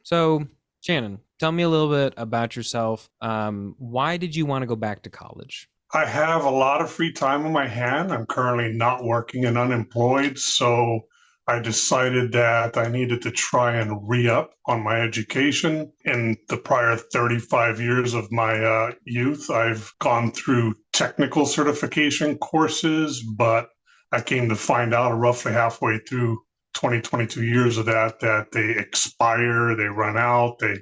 So, Shannon, tell me a little bit about yourself. Why did you want to go back to college? I have a lot of free time on my hand. I'm currently not working and unemployed, so I decided that I needed to try and re-up on my education. In the prior 35 years of my youth, I've gone through technical certification courses, but I came to find out roughly halfway through 20, 22 years of that they expire, they run out, they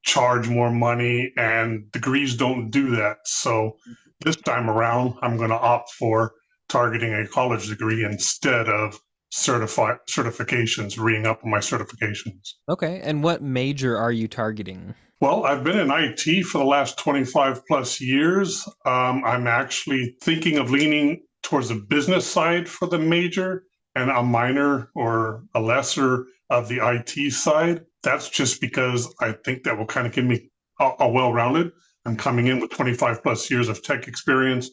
charge more money, and degrees don't do that. So this time around, I'm going to opt for targeting a college degree instead of certifications, reading up on my certifications. Okay, and what major are you targeting? Well, I've been in IT for the last 25 plus years. I'm actually thinking of leaning towards the business side for the major and a minor or a lesser of the IT side. That's just because I think that will kind of give me a well-rounded. I'm coming in with 25 plus years of tech experience,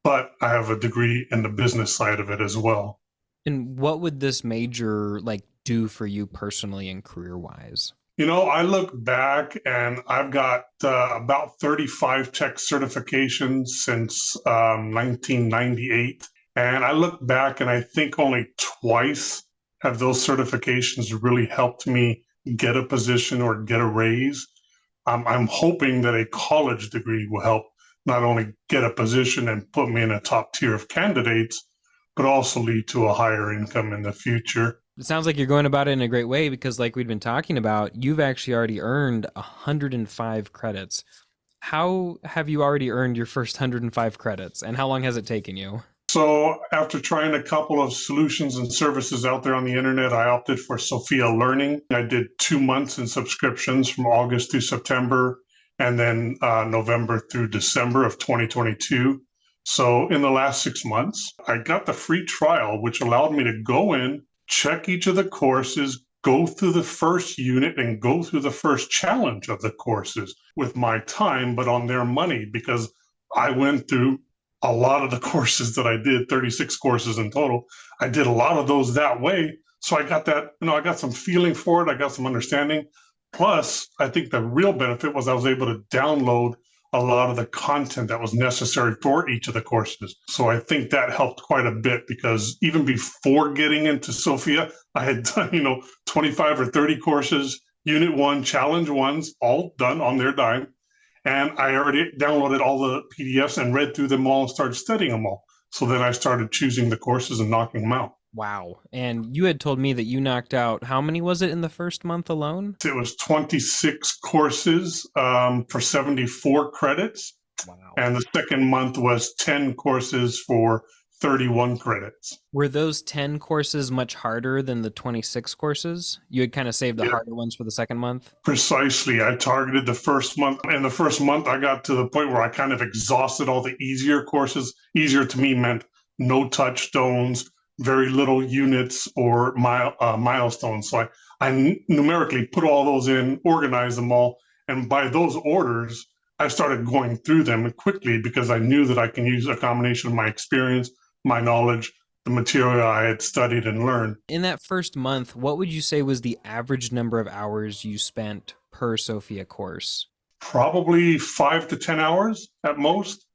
but I have a degree in the business side of it as well. And what would this major like do for you personally and career-wise? I look back and I've got about 35 tech certifications since 1998. And I look back and I think only twice have those certifications really helped me get a position or get a raise. I'm hoping that a college degree will help not only get a position and put me in a top tier of candidates, but also lead to a higher income in the future. It sounds like you're going about it in a great way because, like we've been talking about, you've actually already earned 105 credits. How have you already earned your first 105 credits, and how long has it taken you? So, after trying a couple of solutions and services out there on the internet, I opted for Sophia Learning. I did 2 months in subscriptions from August through September, and then November through December of 2022. So, in the last 6 months, I got the free trial, which allowed me to go in, check each of the courses, go through the first unit, and go through the first challenge of the courses with my time, but on their money, because I went through a lot of the courses that I did, 36 courses in total. I did a lot of those that way. So I got that, I got some feeling for it. I got some understanding. Plus, I think the real benefit was I was able to download a lot of the content that was necessary for each of the courses. So I think that helped quite a bit because even before getting into Sophia, I had done, 25 or 30 courses, unit one, challenge ones, all done on their dime. And I already downloaded all the PDFs and read through them all and started studying them all. So then I started choosing the courses and knocking them out. Wow. And you had told me that you knocked out, how many was it in the first month alone? It was 26 courses for 74 credits. Wow. And the second month was 10 courses for 31 credits. Were those 10 courses much harder than the 26 courses? You had kind of saved the Yeah, harder ones for the second month? precisely. I targeted the first month. And the first month, I got to the point where I kind of exhausted all the easier courses. Easier to me meant no touchstones, very little units or milestones. So I numerically put all those in, organized them all. And by those orders, I started going through them quickly because I knew that I can use a combination of my experience, my knowledge, the material I had studied and learned. In that first month, what would you say was the average number of hours you spent per Sophia course? Probably 5 to 10 hours at most,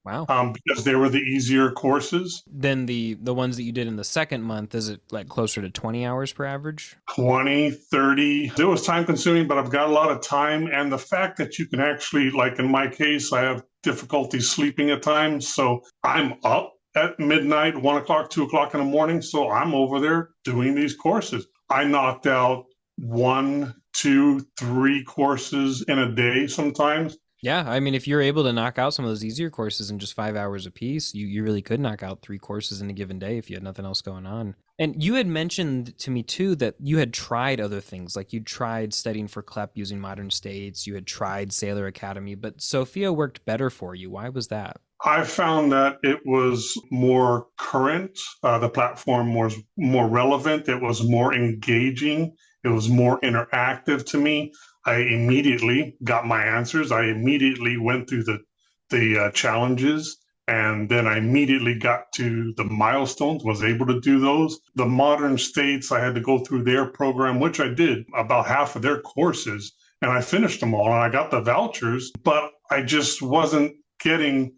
Wow. because they were the easier courses. Then the ones that you did in the second month, is it like closer to 20 hours per average? 20, 30. It was time consuming, but I've got a lot of time. And the fact that you can actually, like in my case, I have difficulty sleeping at times. So I'm up at midnight, 1 o'clock, 2 o'clock in the morning. So I'm over there doing these courses. I knocked out one, two, three courses in a day sometimes. Yeah, I mean, if you're able to knock out some of those easier courses in just 5 hours a piece, you really could knock out three courses in a given day if you had nothing else going on. And you had mentioned to me too that you had tried other things, like you tried studying for CLEP using modern states, you had tried Sailor Academy, but Sophia worked better for you. Why was that? I found that it was more current. The platform was more relevant. It was more engaging. It was more interactive to me. I immediately got my answers. I immediately went through the challenges, And then I immediately got to the milestones, was able to do those. The modern states, I had to go through their program, which I did about half of their courses, and I finished them all and I got the vouchers, but I just wasn't getting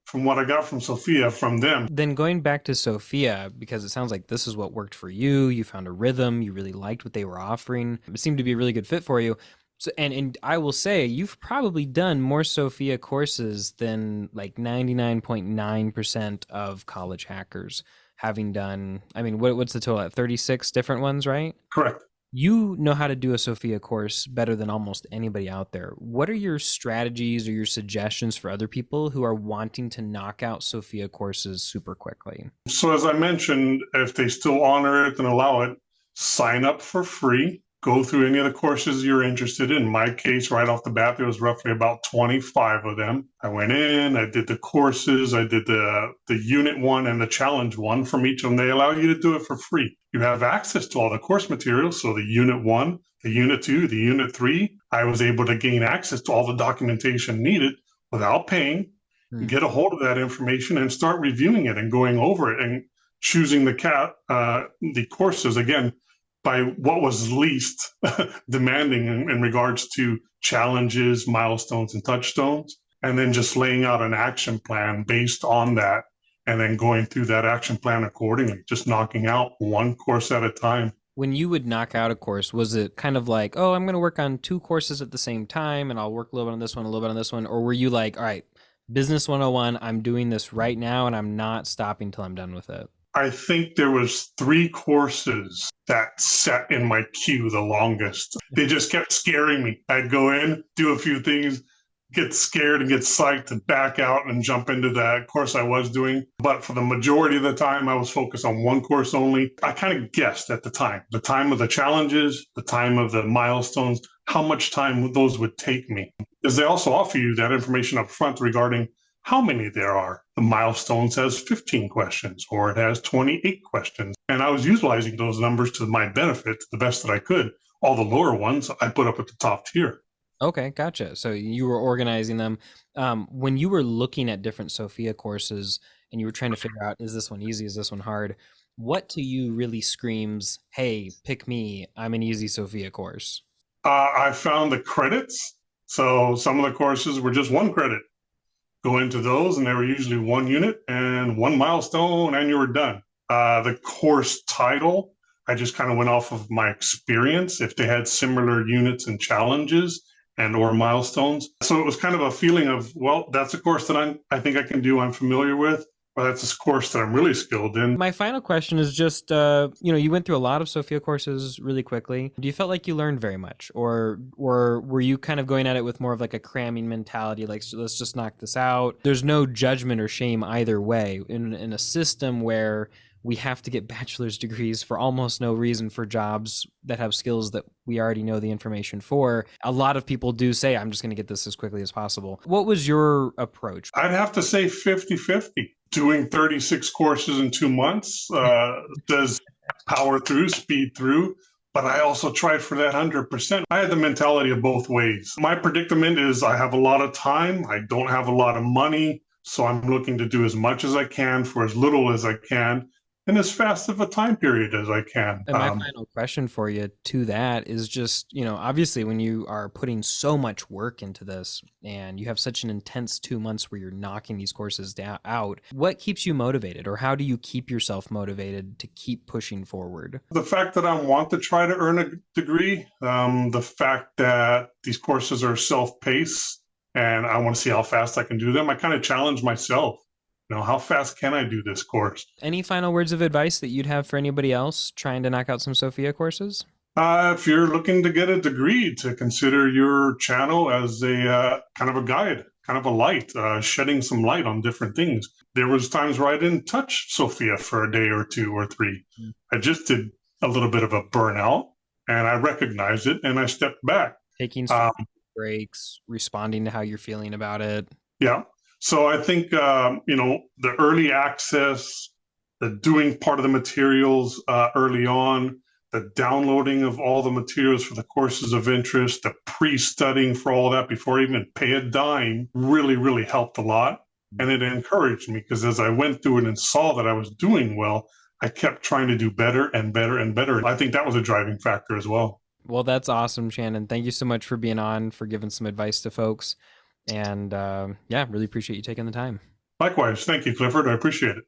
from what I got from Sophia from them. Then going back to Sophia, because it sounds like this is what worked for you. You found a rhythm. You really liked what they were offering. It seemed to be a really good fit for you. So, and I will say you've probably done more Sophia courses than like 99.9% of college hackers, having done. I mean, what's the total at 36 different ones, right? Correct. You know how to do a Sophia course better than almost anybody out there. What are your strategies or your suggestions for other people who are wanting to knock out Sophia courses super quickly? So, as I mentioned, if they still honor it and allow it, sign up for free. Go through any of the courses you're interested in. In my case, right off the bat, there was roughly about 25 of them. I went in, I did the courses, I did the unit one and the challenge one from each of them. They allow you to do it for free. You have access to all the course materials. So the unit one, the unit two, the unit three, I was able to gain access to all the documentation needed without paying, Hmm. get a hold of that information and start reviewing it and going over it and choosing the courses again by what was least demanding in regards to challenges, milestones, and touchstones, and then just laying out an action plan based on that, and then going through that action plan accordingly, just knocking out one course at a time. When you would knock out a course, was it kind of like, oh, I'm going to work on two courses at the same time and I'll work a little bit on this one, a little bit on this one? Or were you like, all right, Business 101, I'm doing this right now and I'm not stopping till I'm done with it? I think there was three courses that sat in my queue the longest. They just kept scaring me. I'd go in, do a few things, get scared and get psyched and back out and jump into that course I was doing. But for the majority of the time, I was focused on one course only. I kind of guessed at the time of the challenges, the time of the milestones, how much time those would take me. Because they also offer you that information up front regarding how many there are. The milestones has 15 questions or it has 28 questions. And I was utilizing those numbers to my benefit to the best that I could. All the lower ones I put up at the top tier. Okay, gotcha. So you were organizing them. When you were looking at different Sophia courses and you were trying to figure out, is this one easy? Is this one hard? What to you really screams, hey, pick me. I'm an easy Sophia course? I found the credits. So some of the courses were just one credit. Go into those, and they were usually one unit and one milestone, and you were done. The course title, I just kind of went off of my experience. If they had similar units and challenges and or milestones, so it was kind of a feeling of, well, that's a course that I think I can do. I'm familiar with. Or that's a course that I'm really skilled in. My final question is just, you went through a lot of Sophia courses really quickly. Do you felt like you learned very much, or were you kind of going at it with more of like a cramming mentality, like so let's just knock this out? There's no judgment or shame either way in a system where we have to get bachelor's degrees for almost no reason for jobs that have skills that we already know the information for. A lot of people do say, I'm just going to get this as quickly as possible. What was your approach? I'd have to say 50-50. Doing 36 courses in 2 months does power through, speed through. But I also tried for that 100%. I had the mentality of both ways. My predicament is I have a lot of time. I don't have a lot of money. So I'm looking to do as much as I can for as little as I can in as fast of a time period as I can. And my final question for you to that is just, obviously when you are putting so much work into this and you have such an intense 2 months where you're knocking these courses out, what keeps you motivated, or how do you keep yourself motivated to keep pushing forward? The fact that I want to try to earn a degree, the fact that these courses are self-paced and I want to see how fast I can do them. I kind of challenge myself. How fast can I do this course? Any final words of advice that you'd have for anybody else trying to knock out some Sophia courses? If you're looking to get a degree, to consider your channel as a kind of a guide, kind of a light, shedding some light on different things. There was times where I didn't touch Sophia for a day or two or three. I just did a little bit of a burnout, and I recognized it, and I stepped back. Taking some breaks, responding to how you're feeling about it. Yeah. So I think, the early access, the doing part of the materials early on, the downloading of all the materials for the courses of interest, the pre-studying for all that before I even pay a dime really, really helped a lot. And it encouraged me because as I went through it and saw that I was doing well, I kept trying to do better and better and better. I think that was a driving factor as well. Well, that's awesome, Shannon. Thank you so much for being on, for giving some advice to folks. And yeah, really appreciate you taking the time. Likewise. Thank you, Clifford. I appreciate it.